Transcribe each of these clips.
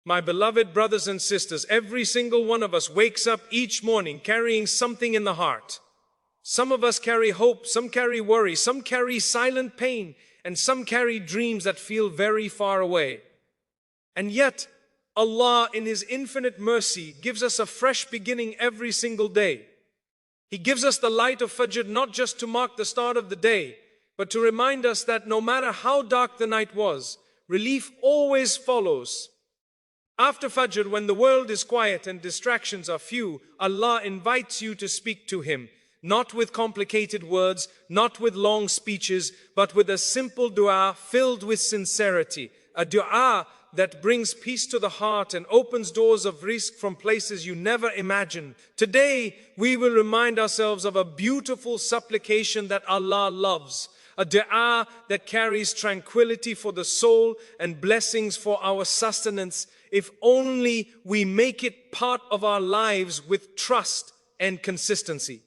My beloved brothers and sisters, every single one of us wakes up each morning carrying something in the heart. Some of us carry hope, some carry worry, some carry silent pain, and some carry dreams that feel very far away. And yet, Allah in His infinite mercy gives us a fresh beginning every single day. He gives us the light of Fajr not just to mark the start of the day, but to remind us that no matter how dark the night was, relief always follows. After Fajr, when the world is quiet and distractions are few, Allah invites you to speak to Him, not with complicated words, not with long speeches, but with a simple dua filled with sincerity, a dua that brings peace to the heart and opens doors of rizq from places you never imagined. Today, we will remind ourselves of a beautiful supplication that Allah loves, a dua that carries tranquility for the soul and blessings for our sustenance, if only we make it part of our lives with trust and consistency.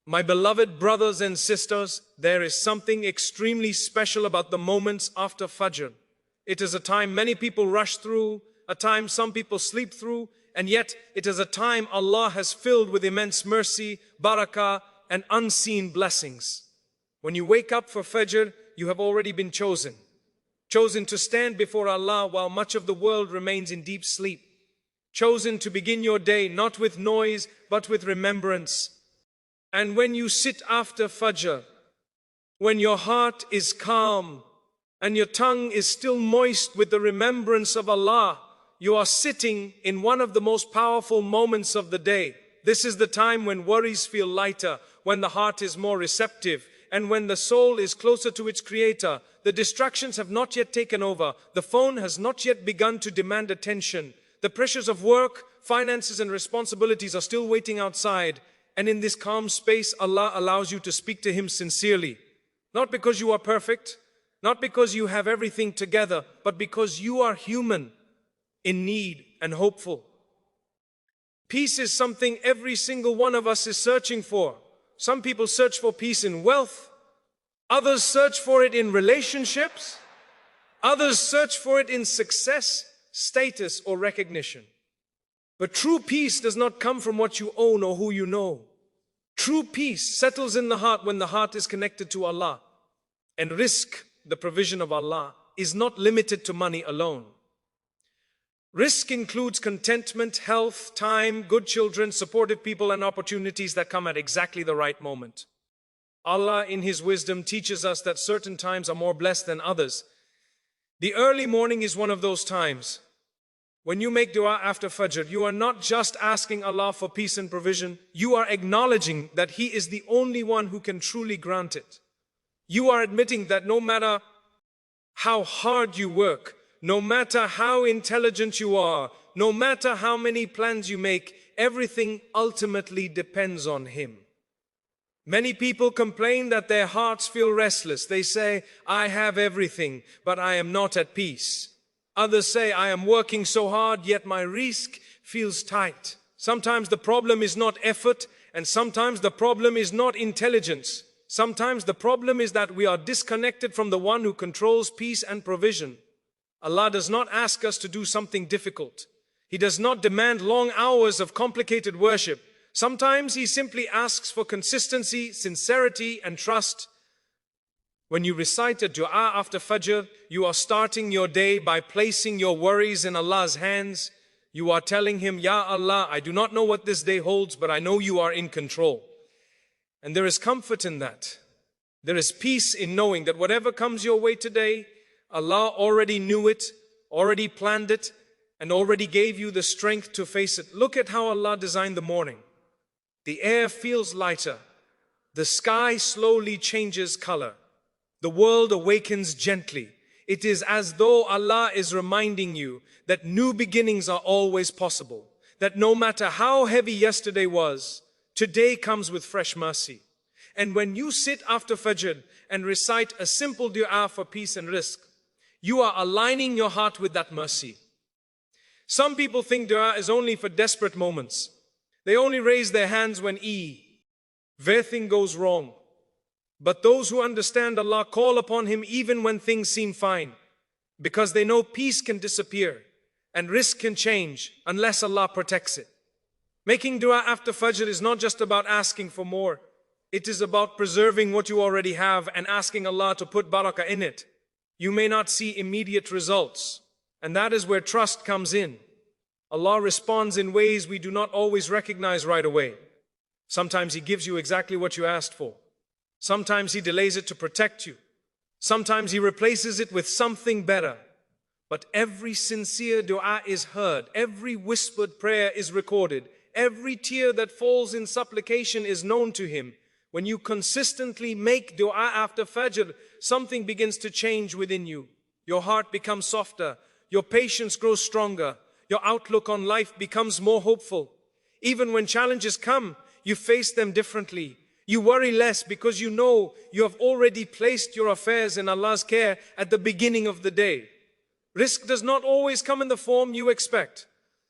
My beloved brothers and sisters, there is something extremely special about the moments after Fajr. It is a time many people rush through, a time some people sleep through, and yet it is a time Allah has filled with immense mercy, barakah, and unseen blessings. When you wake up for Fajr, you have already been chosen to stand before Allah while much of the world remains in deep sleep, chosen to begin your day not with noise but with remembrance. And when you sit after Fajr, when your heart is calm and your tongue is still moist with the remembrance of Allah, you are sitting in one of the most powerful moments of the day. This is the time when worries feel lighter, when the heart is more receptive, and when the soul is closer to its Creator. The distractions have not yet taken over. The phone has not yet begun to demand attention. The pressures of work, finances, and responsibilities are still waiting outside. And in this calm space, Allah allows you to speak to Him sincerely. Not because you are perfect, not because you have everything together, but because you are human, in need and hopeful. Peace is something every single one of us is searching for. Some people search for peace in wealth. Others search for it in relationships. Others search for it in success, status, or recognition. But true peace does not come from what you own or who you know. True peace settles in the heart when the heart is connected to Allah. And rizq, the provision of Allah, is not limited to money alone. Rizq includes contentment, health, time, good children, supportive people, and opportunities that come at exactly the right moment. Allah in His wisdom teaches us that certain times are more blessed than others. The early morning is one of those times. When you make dua after Fajr, you are not just asking Allah for peace and provision, you are acknowledging that He is the only one who can truly grant it. You are admitting that no matter how hard you work, no matter how intelligent you are, no matter how many plans you make, everything ultimately depends on Him. Many people complain that their hearts feel restless. They say, I have everything, but I am not at peace. Others say, I am working so hard, yet my rizq feels tight. Sometimes the problem is not effort, and sometimes the problem is not intelligence. Sometimes the problem is that we are disconnected from the one who controls peace and provision. Allah does not ask us to do something difficult. He does not demand long hours of complicated worship. Sometimes He simply asks for consistency, sincerity, and trust. When you recite a dua after Fajr, you are starting your day by placing your worries in Allah's hands. You are telling Him, Ya Allah, I do not know what this day holds, but I know You are in control. And there is comfort in that. There is peace in knowing that whatever comes your way today, Allah already knew it, already planned it, and already gave you the strength to face it. Look at how Allah designed the morning. The air feels lighter. The sky slowly changes color. The world awakens gently. It is as though Allah is reminding you that new beginnings are always possible. That no matter how heavy yesterday was, today comes with fresh mercy. And when you sit after Fajr and recite a simple dua for peace and rizq, you are aligning your heart with that mercy. Some people think dua is only for desperate moments. They only raise their hands when everything goes wrong. But those who understand Allah call upon Him even when things seem fine, because they know peace can disappear and rizq can change unless Allah protects it. Making dua after Fajr is not just about asking for more. It is about preserving what you already have and asking Allah to put barakah in it. You may not see immediate results, and that is where trust comes in. Allah responds in ways we do not always recognize right away. Sometimes He gives you exactly what you asked for. Sometimes He delays it to protect you. Sometimes He replaces it with something better. But every sincere dua is heard. Every whispered prayer is recorded. Every tear that falls in supplication is known to Him. When you consistently make dua after Fajr, something begins to change within you. Your heart becomes softer. Your patience grows stronger. Your outlook on life becomes more hopeful. Even when challenges come, you face them differently. You worry less because you know you have already placed your affairs in Allah's care at the beginning of the day. Rizq does not always come in the form you expect.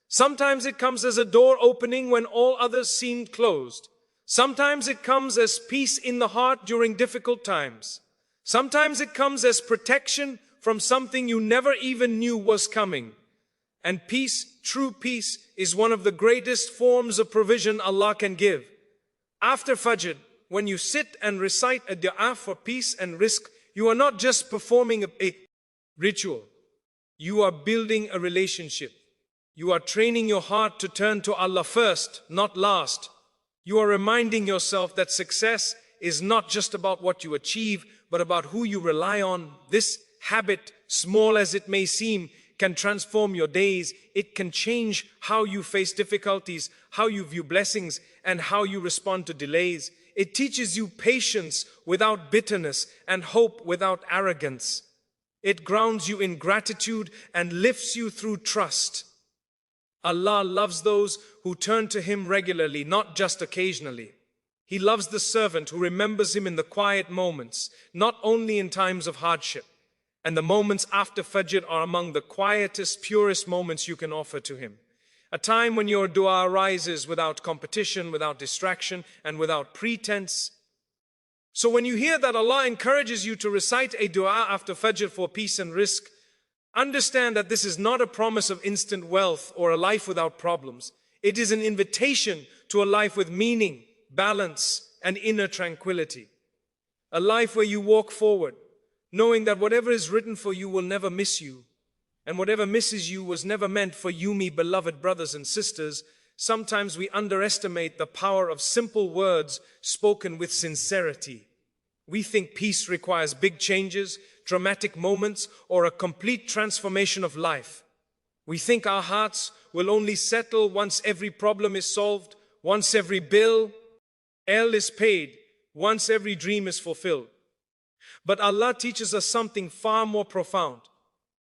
Sometimes it comes as a door opening when all others seemed closed. Sometimes it comes as peace in the heart during difficult times. Sometimes it comes as protection from something you never even knew was coming. And peace, true peace, is one of the greatest forms of provision Allah can give. After Fajr, when you sit and recite a dua for peace and rizq, you are not just performing a ritual. You are building a relationship. You are training your heart to turn to Allah first, not last. You are reminding yourself that success is not just about what you achieve, but about who you rely on. This habit, small as it may seem, can transform your days. It can change how you face difficulties, how you view blessings, and how you respond to delays. It teaches you patience without bitterness and hope without arrogance. It grounds you in gratitude and lifts you through trust. Allah loves those who turn to Him regularly, not just occasionally. He loves the servant who remembers Him in the quiet moments, not only in times of hardship. And the moments after Fajr are among the quietest, purest moments you can offer to Him. A time when your dua arises without competition, without distraction, and without pretense. So when you hear that Allah encourages you to recite a dua after Fajr for peace and rizq, understand that this is not a promise of instant wealth or a life without problems. It is an invitation to a life with meaning, balance, and inner tranquility. A life where you walk forward, knowing that whatever is written for you will never miss you. And whatever misses you was never meant for you, me beloved brothers and sisters. Sometimes we underestimate the power of simple words spoken with sincerity. We think peace requires big changes, dramatic moments, or a complete transformation of life. We think our hearts will only settle once every problem is solved, once every bill is paid, once every dream is fulfilled. But Allah teaches us something far more profound.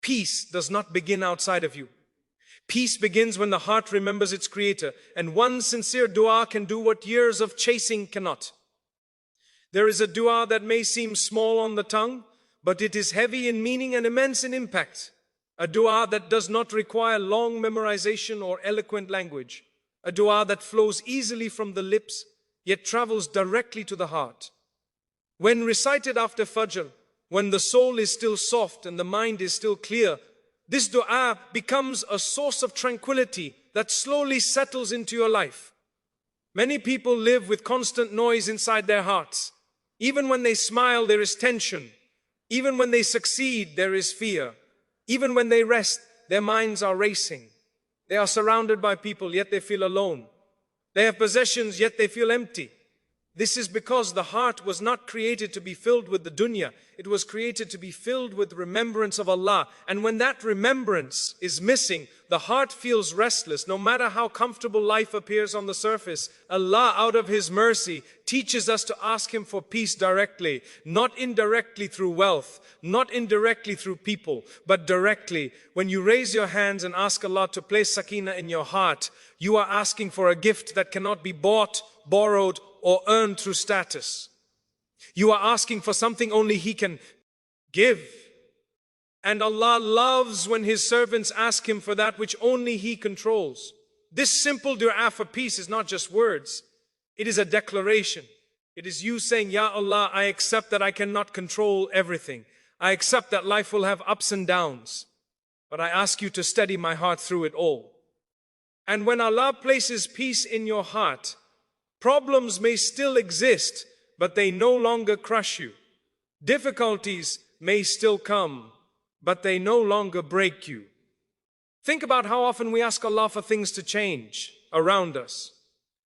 Peace does not begin outside of you. Peace begins when the heart remembers its Creator, and one sincere dua can do what years of chasing cannot. There is a dua that may seem small on the tongue, but it is heavy in meaning and immense in impact. A dua that does not require long memorization or eloquent language. A dua that flows easily from the lips, yet travels directly to the heart. When recited after Fajr, when the soul is still soft and the mind is still clear, this dua becomes a source of tranquility that slowly settles into your life. Many people live with constant noise inside their hearts. Even when they smile, there is tension. Even when they succeed, there is fear. Even when they rest, their minds are racing. They are surrounded by people, yet they feel alone. They have possessions, yet they feel empty. This is because the heart was not created to be filled with the dunya. It was created to be filled with remembrance of Allah. And when that remembrance is missing, the heart feels restless. No matter how comfortable life appears on the surface, Allah, out of His mercy, teaches us to ask Him for peace directly, not indirectly through wealth, not indirectly through people, but directly. When you raise your hands and ask Allah to place sakina in your heart, you are asking for a gift that cannot be bought, borrowed, or earned through status. You are asking for something only He can give. And Allah loves when His servants ask Him for that which only He controls. This simple dua for peace is not just words. It is a declaration. It is you saying, Ya Allah, I accept that I cannot control everything. I accept that life will have ups and downs. but I ask you to steady my heart through it all. And when Allah places peace in your heart, problems may still exist, but they no longer crush you. Difficulties may still come, but they no longer break you. Think about how often we ask Allah for things to change around us,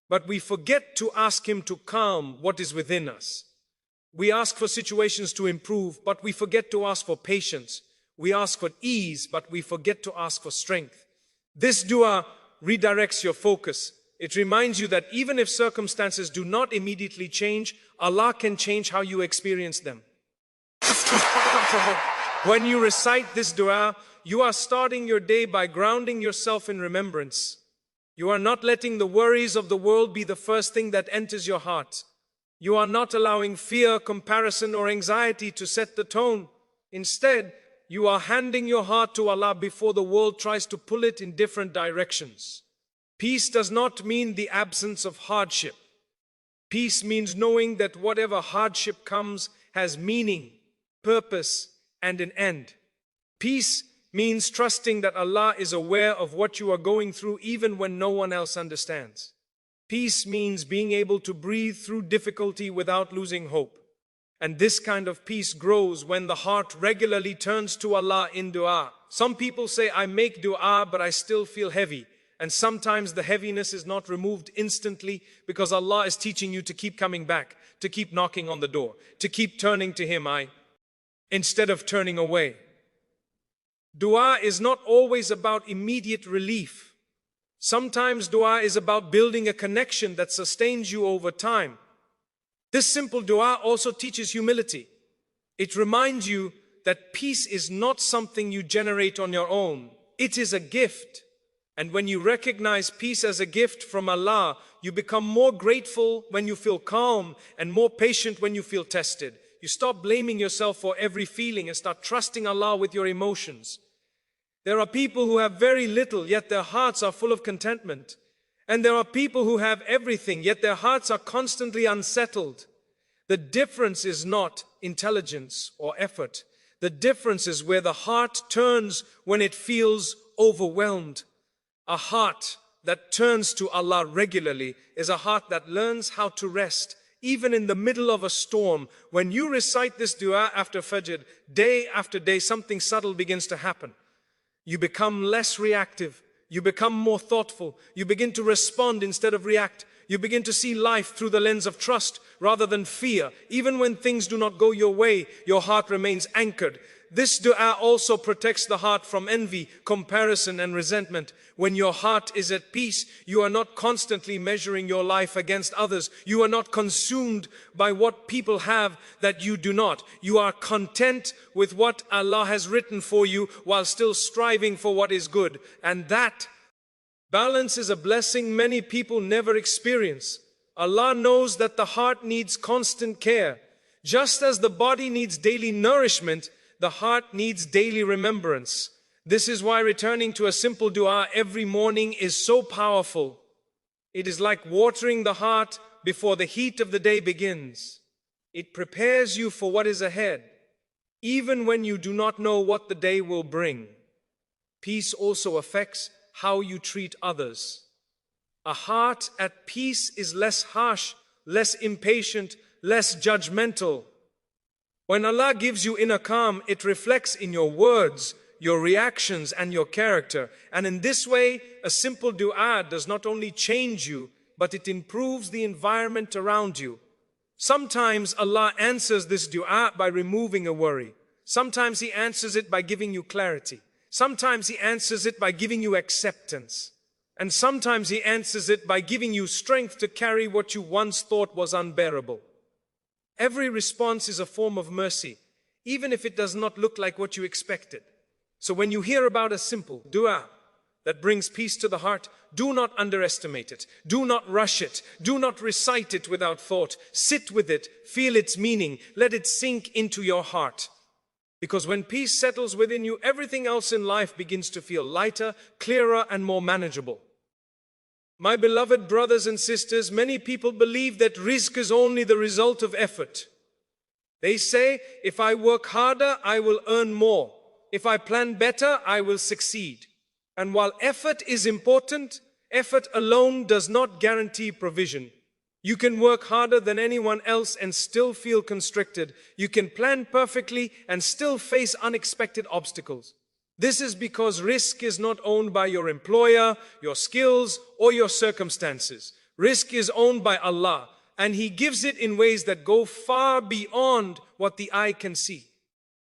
but we forget to ask Him to calm what is within us. We ask for situations to improve, but we forget to ask for patience. We ask for ease, but we forget to ask for strength. This dua redirects your focus. It reminds you that even if circumstances do not immediately change, Allah can change how you experience them. When you recite this dua, you are starting your day by grounding yourself in remembrance. You are not letting the worries of the world be the first thing that enters your heart. You are not allowing fear, comparison, or anxiety to set the tone. Instead, you are handing your heart to Allah before the world tries to pull it in different directions. Peace does not mean the absence of hardship. Peace means knowing that whatever hardship comes has meaning, purpose, and an end. Peace means trusting that Allah is aware of what you are going through even when no one else understands. Peace means being able to breathe through difficulty without losing hope. And this kind of peace grows when the heart regularly turns to Allah in dua. Some people say, I make dua, but I still feel heavy. And sometimes the heaviness is not removed instantly because Allah is teaching you to keep coming back, to keep knocking on the door, to keep turning to Him, instead of turning away. Dua is not always about immediate relief. Sometimes dua is about building a connection that sustains you over time. This simple dua also teaches humility. It reminds you that peace is not something you generate on your own. It is a gift. And when you recognize peace as a gift from Allah, you become more grateful when you feel calm and more patient when you feel tested. You stop blaming yourself for every feeling and start trusting Allah with your emotions. There are people who have very little, yet their hearts are full of contentment. And there are people who have everything, yet their hearts are constantly unsettled. The difference is not intelligence or effort. The difference is where the heart turns when it feels overwhelmed. A heart that turns to Allah regularly is a heart that learns how to rest, even in the middle of a storm. When you recite this dua after Fajr, day after day, something subtle begins to happen. You become less reactive. You become more thoughtful. You begin to respond instead of react. You begin to see life through the lens of trust rather than fear. Even when things do not go your way, your heart remains anchored. This dua also protects the heart from envy, comparison, and resentment. When your heart is at peace, you are not constantly measuring your life against others. You are not consumed by what people have that you do not. You are content with what Allah has written for you while still striving for what is good. And that balance is a blessing many people never experience. Allah knows that the heart needs constant care. Just as the body needs daily nourishment, the heart needs daily remembrance. This is why returning to a simple dua every morning is so powerful. It is like watering the heart before the heat of the day begins. It prepares you for what is ahead, even when you do not know what the day will bring. Peace also affects how you treat others. A heart at peace is less harsh, less impatient, less judgmental. When Allah gives you inner calm, it reflects in your words, your reactions, and your character. And in this way, a simple dua does not only change you, but it improves the environment around you. Sometimes Allah answers this dua by removing a worry. Sometimes He answers it by giving you clarity. Sometimes He answers it by giving you acceptance. And sometimes He answers it by giving you strength to carry what you once thought was unbearable. Every response is a form of mercy, even if it does not look like what you expected. So when you hear about a simple dua that brings peace to the heart, do not underestimate it. Do not rush it. Do not recite it without thought. Sit with it. Feel its meaning. Let it sink into your heart. Because when peace settles within you, everything else in life begins to feel lighter, clearer, and more manageable. My beloved brothers and sisters, many people believe that rizq is only the result of effort. They say, if I work harder, I will earn more. If I plan better, I will succeed. And while effort is important, effort alone does not guarantee provision. You can work harder than anyone else and still feel constricted. You can plan perfectly and still face unexpected obstacles. This is because Rizq is not owned by your employer, your skills, or your circumstances. Rizq is owned by Allah, and He gives it in ways that go far beyond what the eye can see.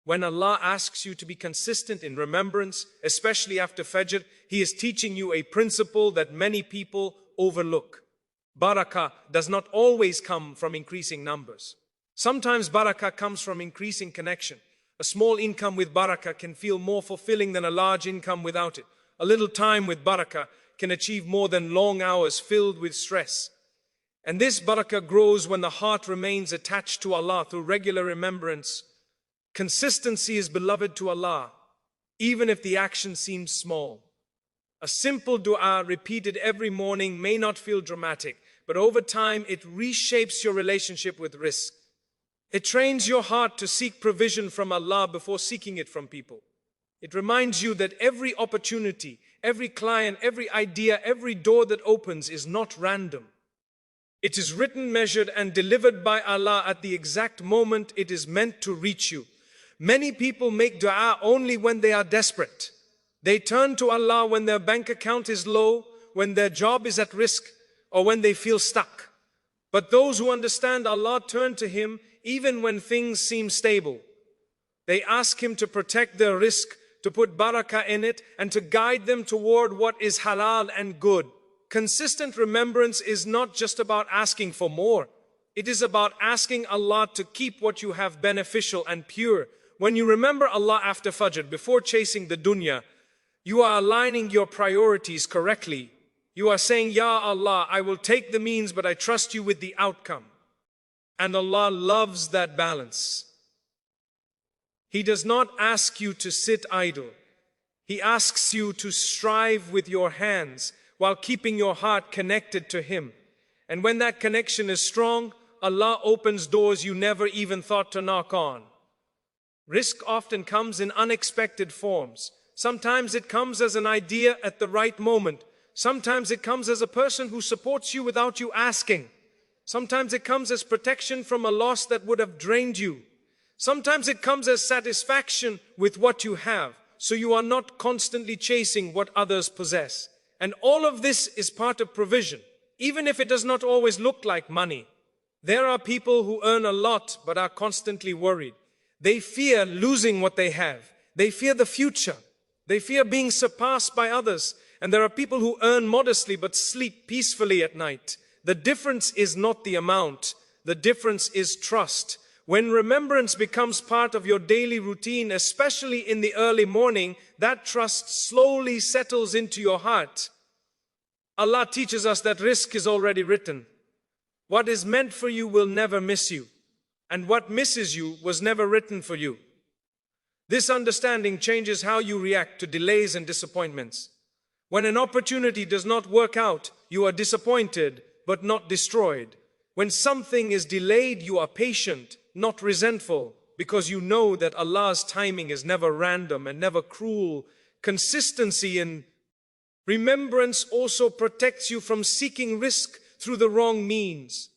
When Allah asks you to be consistent in remembrance, especially after Fajr, He is teaching you a principle that many people overlook. Barakah does not always come from increasing numbers. Sometimes barakah comes from increasing connection. A small income with barakah can feel more fulfilling than a large income without it. A little time with barakah can achieve more than long hours filled with stress. And this barakah grows when the heart remains attached to Allah through regular remembrance. Consistency is beloved to Allah, even if the action seems small. A simple dua repeated every morning may not feel dramatic, but over time it reshapes your relationship with Rizq. It trains your heart to seek provision from Allah before seeking it from people. It reminds you that every opportunity, every client, every idea, every door that opens is not random. It is written, measured, and delivered by Allah at the exact moment it is meant to reach you. Many people make dua only when they are desperate. They turn to Allah when their bank account is low, when their job is at risk, or when they feel stuck. But those who understand Allah turn to Him even when things seem stable. They ask Him to protect their rizq, to put barakah in it, and to guide them toward what is halal and good. Consistent remembrance is not just about asking for more. It is about asking Allah to keep what you have beneficial and pure. When you remember Allah after Fajr, before chasing the dunya, you are aligning your priorities correctly. You are saying, Ya Allah, I will take the means, but I trust you with the outcome. And Allah loves that balance. He does not ask you to sit idle. He asks you to strive with your hands while keeping your heart connected to Him. And when that connection is strong, Allah opens doors you never even thought to knock on. Rizq often comes in unexpected forms. Sometimes it comes as an idea at the right moment. Sometimes it comes as a person who supports you without you asking. Sometimes it comes as protection from a loss that would have drained you. Sometimes it comes as satisfaction with what you have, so you are not constantly chasing what others possess. And all of this is part of provision, even if it does not always look like money. There are people who earn a lot but are constantly worried. They fear losing what they have. They fear the future. They fear being surpassed by others. And there are people who earn modestly but sleep peacefully at night. The difference is not the amount. The difference is trust. When remembrance becomes part of your daily routine, especially in the early morning, that trust slowly settles into your heart. Allah teaches us that rizq is already written. What is meant for you will never miss you, and what misses you was never written for you. This understanding changes how you react to delays and disappointments. When an opportunity does not work out, you are disappointed but not destroyed. When something is delayed, you are patient, not resentful, because you know that Allah's timing is never random and never cruel. Consistency in remembrance also protects you from seeking rizq through the wrong means.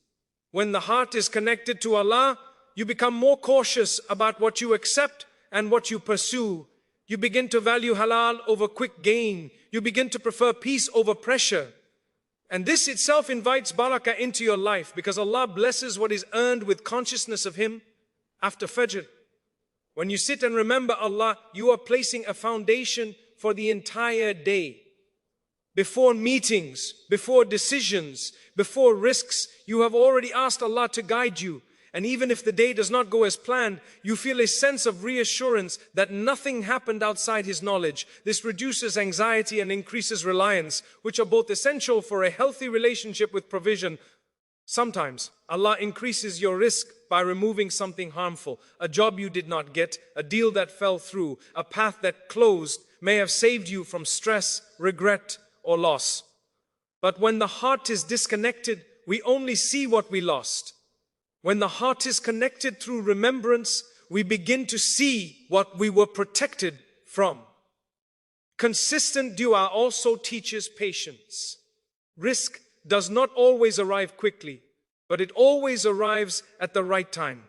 When the heart is connected to Allah, you become more cautious about what you accept and what you pursue. You begin to value halal over quick gain. You begin to prefer peace over pressure. And this itself invites barakah into your life, because Allah blesses what is earned with consciousness of Him after Fajr. When you sit and remember Allah, you are placing a foundation for the entire day. Before meetings, before decisions, before risks, you have already asked Allah to guide you. And even if the day does not go as planned, you feel a sense of reassurance that nothing happened outside His knowledge. This reduces anxiety and increases reliance, which are both essential for a healthy relationship with provision. Sometimes Allah increases your rizq by removing something harmful. A job you did not get, a deal that fell through, a path that closed may have saved you from stress, regret, or loss. But when the heart is disconnected, we only see what we lost. When the heart is connected through remembrance, we begin to see what we were protected from. Consistent dua also teaches patience. Rizq does not always arrive quickly, but it always arrives at the right time.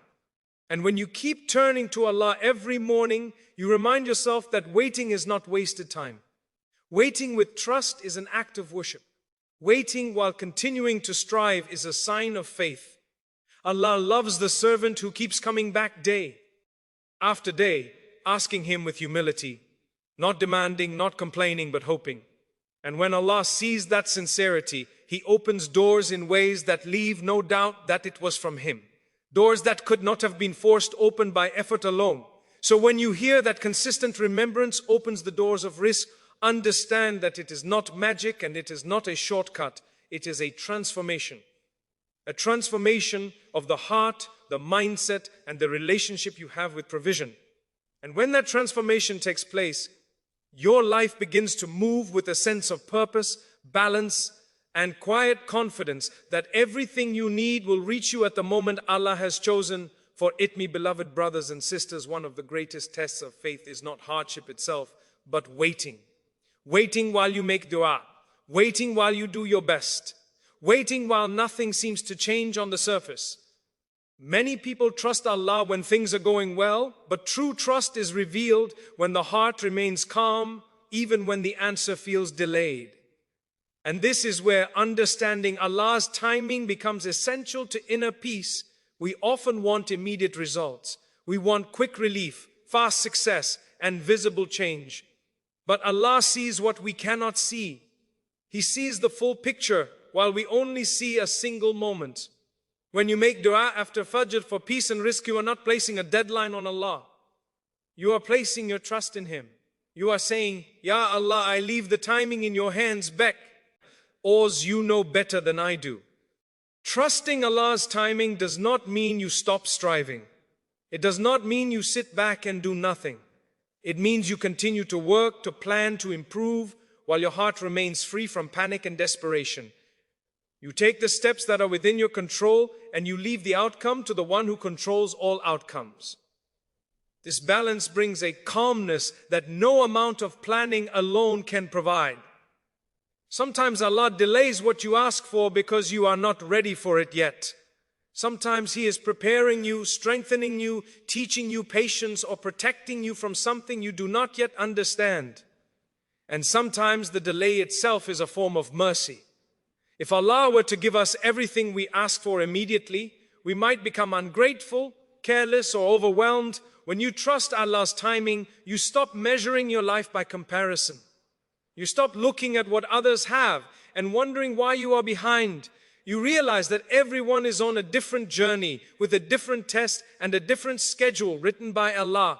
And when you keep turning to Allah every morning, you remind yourself that waiting is not wasted time. Waiting with trust is an act of worship. Waiting while continuing to strive is a sign of faith. Allah loves the servant who keeps coming back day after day, asking Him with humility, not demanding, not complaining, but hoping. And when Allah sees that sincerity, He opens doors in ways that leave no doubt that it was from Him. Doors that could not have been forced open by effort alone. So when you hear that consistent remembrance opens the doors of rizq, understand that it is not magic and it is not a shortcut. It is a transformation. A transformation of the heart, the mindset, and the relationship you have with provision. And when that transformation takes place, your life begins to move with a sense of purpose, balance, and quiet confidence that everything you need will reach you at the moment Allah has chosen for it. Me beloved brothers and sisters, one of the greatest tests of faith is not hardship itself, but waiting. Waiting while you make dua. Waiting while you do your best. Waiting while nothing seems to change on the surface. Many people trust Allah when things are going well, but true trust is revealed when the heart remains calm, even when the answer feels delayed. And this is where understanding Allah's timing becomes essential to inner peace. We often want immediate results. We want quick relief, fast success, and visible change. But Allah sees what we cannot see. He sees the full picture while we only see a single moment. When you make dua after Fajr for peace and rizq, you are not placing a deadline on Allah. You are placing your trust in Him. You are saying, Ya Allah, I leave the timing in your hands back. Ours you know better than I do. Trusting Allah's timing does not mean you stop striving. It does not mean you sit back and do nothing. It means you continue to work, to plan, to improve, while your heart remains free from panic and desperation. You take the steps that are within your control and you leave the outcome to the one who controls all outcomes. This balance brings a calmness that no amount of planning alone can provide. Sometimes Allah delays what you ask for because you are not ready for it yet. Sometimes He is preparing you, strengthening you, teaching you patience, or protecting you from something you do not yet understand. And sometimes the delay itself is a form of mercy. If Allah were to give us everything we ask for immediately, we might become ungrateful, careless, or overwhelmed. When you trust Allah's timing, you stop measuring your life by comparison. You stop looking at what others have and wondering why you are behind. You realize that everyone is on a different journey with a different test and a different schedule written by Allah.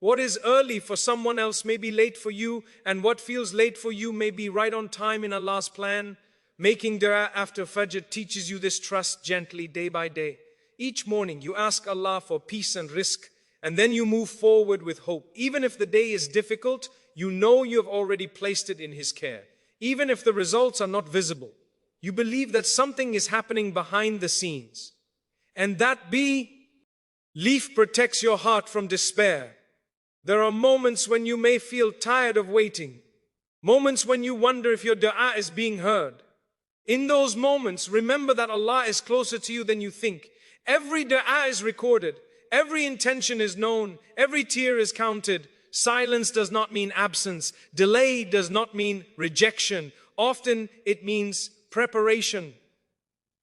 What is early for someone else may be late for you, and what feels late for you may be right on time in Allah's plan. Making dua after Fajr teaches you this trust gently day by day. Each morning you ask Allah for peace and rizq, and then you move forward with hope. Even if the day is difficult, you know you have already placed it in His care. Even if the results are not visible, you believe that something is happening behind the scenes. And that belief protects your heart from despair. There are moments when you may feel tired of waiting. Moments when you wonder if your dua is being heard. In those moments, remember that Allah is closer to you than you think. Every dua is recorded. Every intention is known. Every tear is counted. Silence does not mean absence. Delay does not mean rejection. Often it means preparation.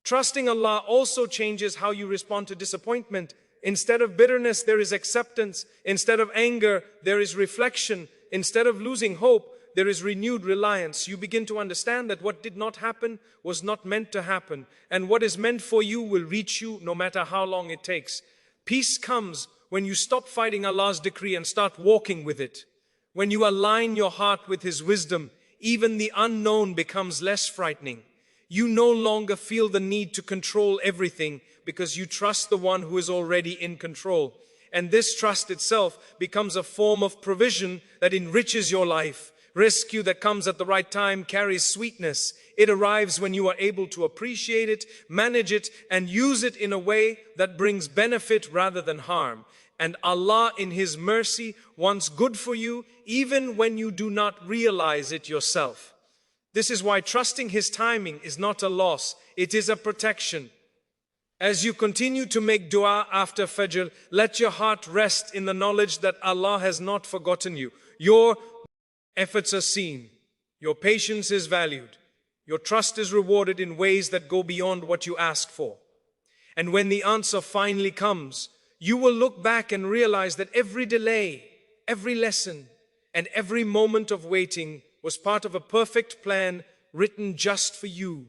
Trusting Allah also changes how you respond to disappointment. Instead of bitterness, there is acceptance. Instead of anger, there is reflection. Instead of losing hope, there is renewed reliance. You begin to understand that what did not happen was not meant to happen. And what is meant for you will reach you no matter how long it takes. Peace comes when you stop fighting Allah's decree and start walking with it. When you align your heart with His wisdom, even the unknown becomes less frightening. You no longer feel the need to control everything because you trust the one who is already in control. And this trust itself becomes a form of provision that enriches your life. Rescue that comes at the right time carries sweetness. It arrives when you are able to appreciate it, manage it, and use it in a way that brings benefit rather than harm. And Allah in His mercy wants good for you even when you do not realize it yourself. This is why trusting His timing is not a loss, it is a protection. As you continue to make dua after Fajr, let your heart rest in the knowledge that Allah has not forgotten you. Your efforts are seen, your patience is valued, your trust is rewarded in ways that go beyond what you ask for. And when the answer finally comes, you will look back and realize that every delay, every lesson, and every moment of waiting was part of a perfect plan written just for you.